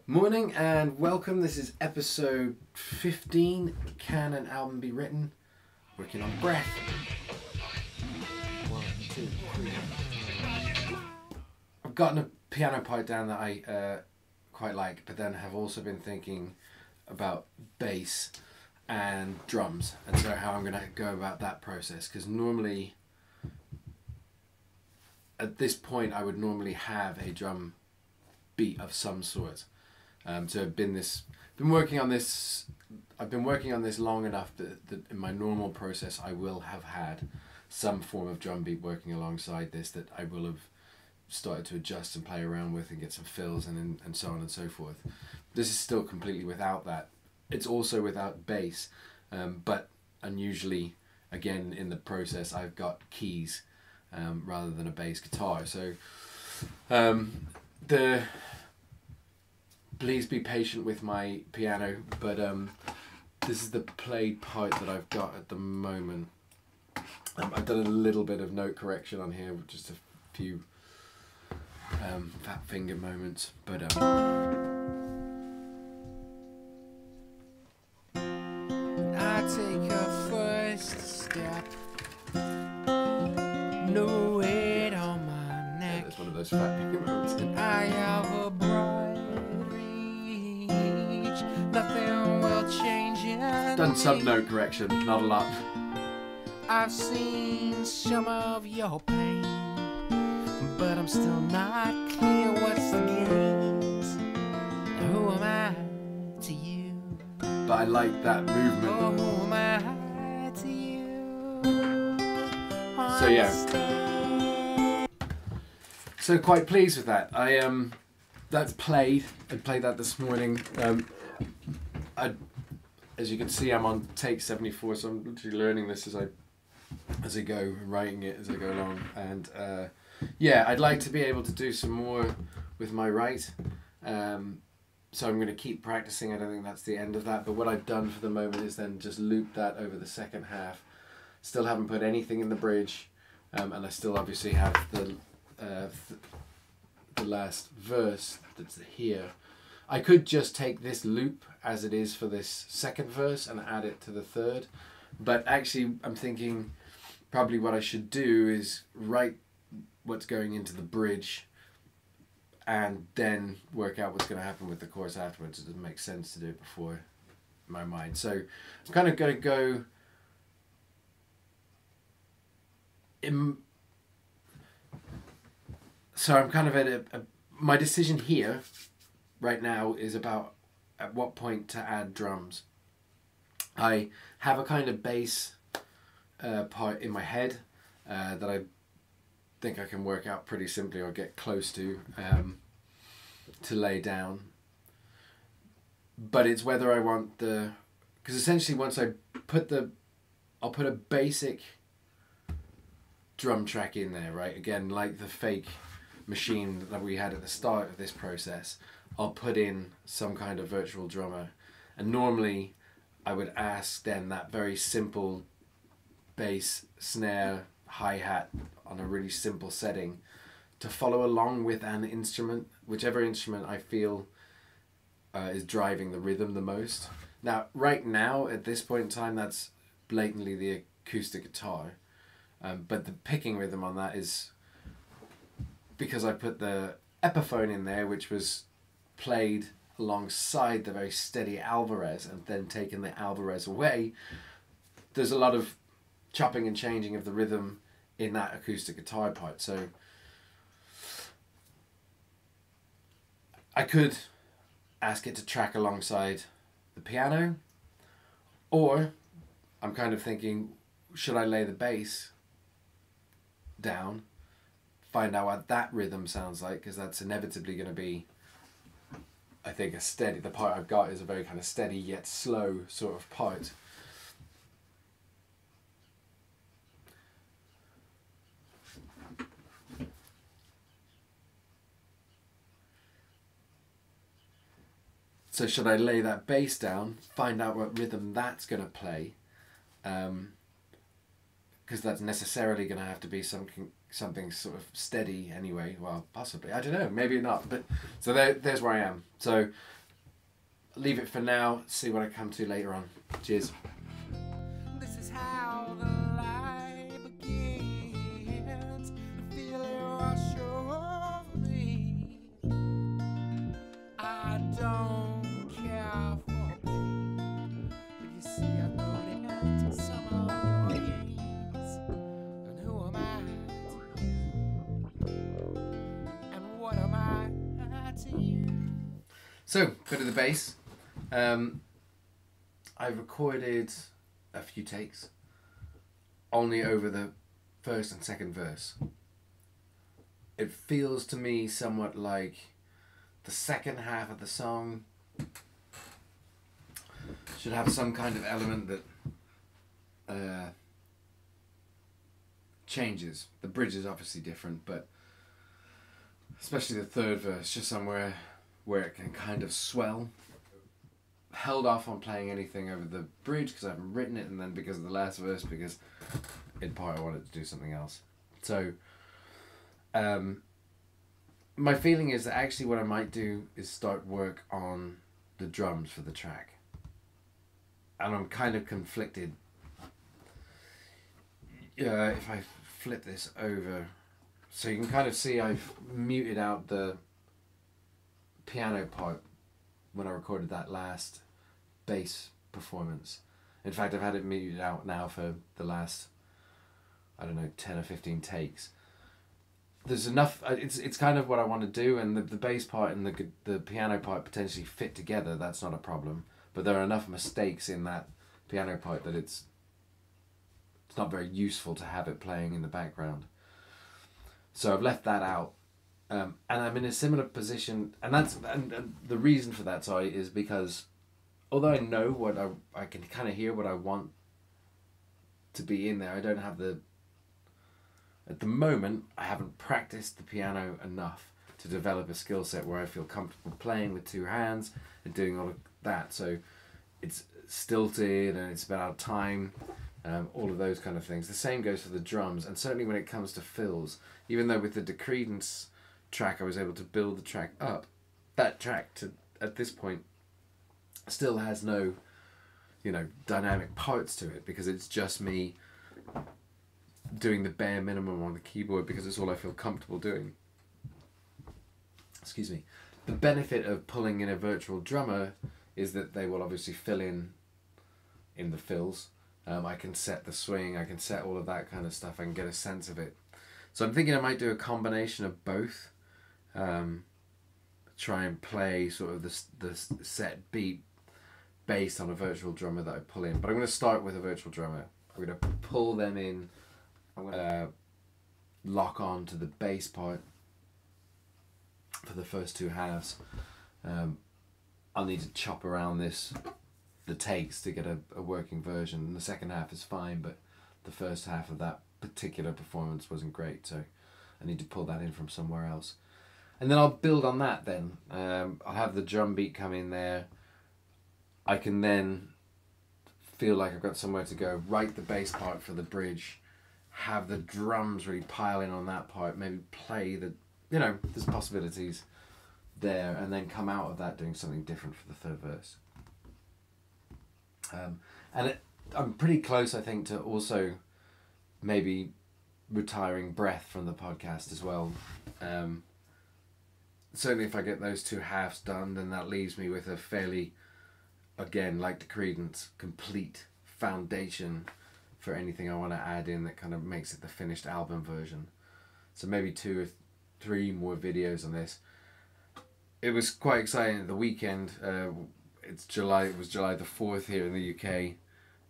Morning and welcome. This is episode 15. Can an album be written? Working on breath. 1, 2, 3. I've gotten a piano part down that I quite like, but then have also been thinking about bass and drums, and so how I'm going to go about that process. Because normally, at this point, I would normally have a drum beat of some sort. So I've been working on this long enough that in my normal process I will have had some form of drum beat working alongside this that I will have started to adjust and play around with and get some fills and so on and so forth. This is still completely without that. It's also without bass, but unusually, again, in the process I've got keys rather than a bass guitar. So please be patient with my piano, but this is the played part that I've got at the moment. I've done a little bit of note correction on here, just a few fat finger moments, but I take a first step, no weight on my neck. That's one of those fat finger moments. I have a broad reach, nothing will change in Done some me. note correction, not a lot. I've seen some of your pain, but I'm still not clear what's the gains. Who am I to you? But I like that movement. Oh, who am I to you? So yeah. So quite pleased with that. That's played. I played that this morning. As you can see, I'm on take 74, so I'm literally learning this as I go, writing it as I go along. And yeah, I'd like to be able to do some more with my write. So I'm going to keep practicing. I don't think that's the end of that. But what I've done for the moment is then just loop that over the second half. Still haven't put anything in the bridge, and I still obviously have the last verse that's here. I could just take this loop as it is for this second verse and add it to the third, but actually I'm thinking probably what I should do is write what's going into the bridge and then work out what's going to happen with the chorus afterwards. It doesn't make sense to do it before in my mind. So I'm kind of going to go so I'm kind of at my decision here right now is about at what point to add drums. I have a kind of bass part in my head that I think I can work out pretty simply or get close to lay down. But it's whether I want because essentially once I'll put a basic drum track in there, right? Again, like the fake machine that we had at the start of this process, I'll put in some kind of virtual drummer, and normally I would ask then that very simple bass, snare, hi-hat on a really simple setting to follow along with an instrument, whichever instrument I feel is driving the rhythm the most. Now, right now, at this point in time, that's blatantly the acoustic guitar, but the picking rhythm on that is because I put the Epiphone in there, which was played alongside the very steady Alvarez and then taken the Alvarez away. There's a lot of chopping and changing of the rhythm in that acoustic guitar part. So I could ask it to track alongside the piano, or I'm kind of thinking, should I lay the bass down, find out what that rhythm sounds like, because that's inevitably going to be, I think, the part I've got is a very kind of steady yet slow sort of part. So should I lay that bass down, find out what rhythm that's going to play, because that's necessarily going to have to be something sort of steady anyway. Well, possibly, I don't know, maybe not. But so there's where I am. So leave it for now, see what I come to later on. Cheers. This is how the lie begins. The feeling rush over me. I don't care for pain, but you see I've noticed some of your gains. And who am I to you? And what am I to you? So, bit of the bass. I recorded a few takes, only over the first and second verse. It feels to me somewhat like the second half of the song should have some kind of element that changes. The bridge is obviously different, but especially the third verse, just somewhere where it can kind of swell. Held off on playing anything over the bridge because I haven't written it, and then because of the last verse, because in part I wanted to do something else. So my feeling is that actually what I might do is start work on the drums for the track. And I'm kind of conflicted. If I flip this over, so you can kind of see I've muted out the piano part when I recorded that last bass performance. In fact, I've had it muted out now for the last, I don't know, 10 or 15 takes. There's enough, it's kind of what I want to do, and the bass part and the piano part potentially fit together, that's not a problem. But there are enough mistakes in that piano part that it's not very useful to have it playing in the background. So I've left that out. And I'm in a similar position, and the reason for that, sorry, is because although I know what I can kind of hear what I want to be in there, I don't have at the moment, I haven't practiced the piano enough to develop a skill set where I feel comfortable playing with two hands and doing all of that. So it's stilted and it's been out of time, all of those kind of things. The same goes for the drums, and certainly when it comes to fills, even though with the Decredence track I was able to build the track up, that track at this point still has no dynamic parts to it, because it's just me doing the bare minimum on the keyboard because it's all I feel comfortable doing. Excuse me. The benefit of pulling in a virtual drummer is that they will obviously fill in the fills. I can set the swing, I can set all of that kind of stuff, I can get a sense of it. So I'm thinking I might do a combination of both. Try and play sort of the set beat based on a virtual drummer that I pull in. But I'm going to start with a virtual drummer. I'm going to pull them in. I'm going to lock on to the bass part for the first two halves. I'll need to chop around the takes to get a working version. And the second half is fine, but the first half of that particular performance wasn't great, so I need to pull that in from somewhere else. And then I'll build on that then. I'll have the drum beat come in there. I can then feel like I've got somewhere to go, write the bass part for the bridge, have the drums really pile in on that part, maybe play there's possibilities there, and then come out of that doing something different for the third verse. I'm pretty close, I think, to also maybe retiring Breath from the podcast as well. Certainly if I get those two halves done, then that leaves me with a fairly, again, like Decredence, complete foundation for anything I want to add in that kind of makes it the finished album version. So maybe 2 or 3 more videos on this. It was quite exciting at the weekend. It was July the 4th here in the UK.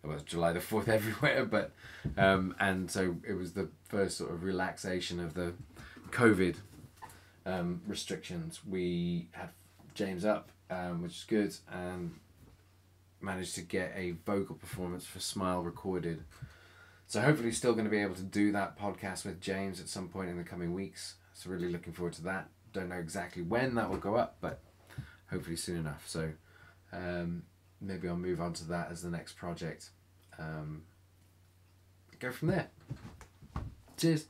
It was July the 4th everywhere, but and so it was the first sort of relaxation of the COVID restrictions. We had James up, which is good, and managed to get a vocal performance for Smile recorded. So hopefully still going to be able to do that podcast with James at some point in the coming weeks. So really looking forward to that. Don't know exactly when that will go up, but hopefully soon enough. So maybe I'll move on to that as the next project. Go from there. Cheers.